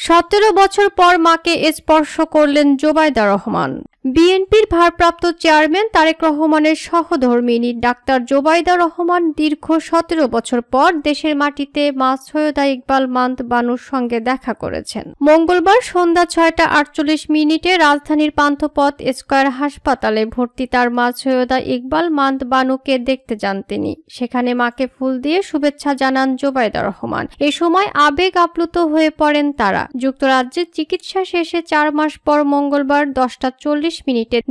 17 বছর পর মাকে স্পর্শ করলেন জোবাইদা রহমান। বিএনপির ভারপ্রাপ্ত চেয়ারম্যান তারেক রহমানের সহধর্মিণী ডাক্তার জোবাইদা রহমান দীর্ঘ 17 বছর পর দেশের মাটিতে মা সৈয়দা ইকবাল মান্দ বানুর সঙ্গে দেখা করেছেন। মঙ্গলবার সন্ধ্যা 6টা 48 রাজধানীর পান্থপথ স্কয়ার হাসপাতালে ভর্তি তার মা সৈয়দা ইকবাল মান্দ বানুকে দেখতে যান তিনি। সেখানে মাকে ফুল দিয়ে শুভেচ্ছা জানান জোবাইদা রহমান। এ সময় আবেগ আপ্লুত হয়ে পড়েন তারা। যুক্তরাজ্যে চিকিৎসা শেষে 4 মাস পর মঙ্গলবার 10টা 40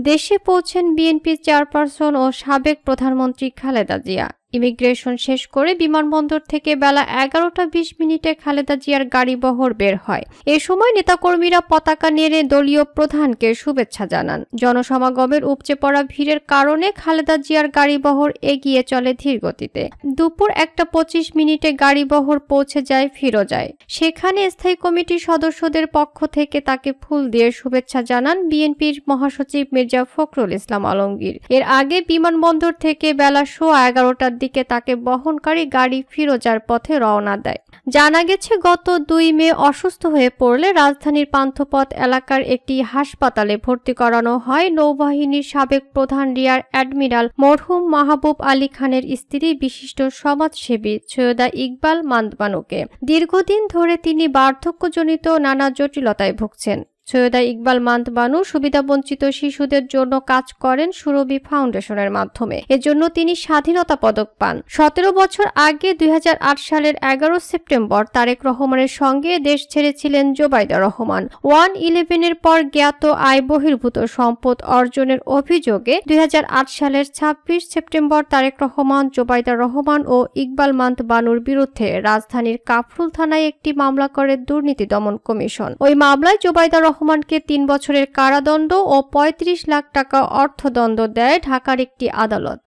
দেশে পৌঁছেন বিএনপি চেয়ারপারসন ও সাবেক প্রধানমন্ত্রী খালেদা জিয়া। ইমিগ্রেশন শেষ করে বিমানবন্দর থেকে বেলা 11টা 20 খালেদা জিয়ার গাড়িবহর বের হয়। এ সময় নেতাকর্মীরা পতাকা নেড়ে দলীয় প্রধানকে শুভেচ্ছা জানান। জনসমাগমের উপচে পড়া ভিড়ের কারণে খালেদা জিয়ার গাড়িবহর এগিয়ে চলে ধীরগতিতে। দুপুর 1টা 25 গাড়িবহর পৌঁছে যায় ফিরোজায়। সেখানে স্থায়ী কমিটির সদস্যদের পক্ষ থেকে তাকে ফুল দিয়ে শুভেচ্ছা জানান বিএনপির মহাসচিব মির্জা ফখরুল ইসলাম আলমগীর। এর আগে বিমানবন্দর থেকে বেলা 11:15টার দিকে তাকে বহনকারী গাড়ি ফিরোজার পথে রওনা দেয়। জানা গেছে গত 2 মে অসুস্থ হয়ে পড়লে রাজধানীর পান্থপথ এলাকার একটি হাসপাতালে ভর্তি করানো হয় নৌবাহিনীর সাবেক প্রধান রিয়ার অ্যাডমিরাল মরহুম মাহবুব আলী খানের স্ত্রী বিশিষ্ট সমাজসেবী সৈয়দা ইকবাল মান্দ বানুকে। দীর্ঘদিন ধরে তিনি বার্ধক্যজনিত নানা জটিলতায় ভুগছেন। সৈয়দা ইকবাল মান্দ বানু সুবিধাবঞ্চিত শিশুদের জন্য কাজ করেন সুরভি ফাউন্ডেশনের মাধ্যমে। এজন্য তিনি স্বাধীনতা পদক পান। 17 বছর আগে 2008 সালের 11 সেপ্টেম্বর তারেক রহমানের সঙ্গে দেশ ছেড়েছিলেন জোবাইদা রহমান। 1-11 পর জ্ঞাত আয় বহির্ভূত সম্পদ অর্জনের অভিযোগে 2008 সালের 26 সেপ্টেম্বর তারেক রহমান, জোবাইদা রহমান ও ইকবাল মান্দ বানুর বিরুদ্ধে রাজধানীর কাফরুল থানায় একটি মামলা করে দুর্নীতি দমন কমিশন। ওই মামলায় জোবাইদা রহমানকে 3 বছরের কারাদণ্ড ও 35 লাখ টাকা অর্থদণ্ড দেয় ঢাকার একটি আদালত।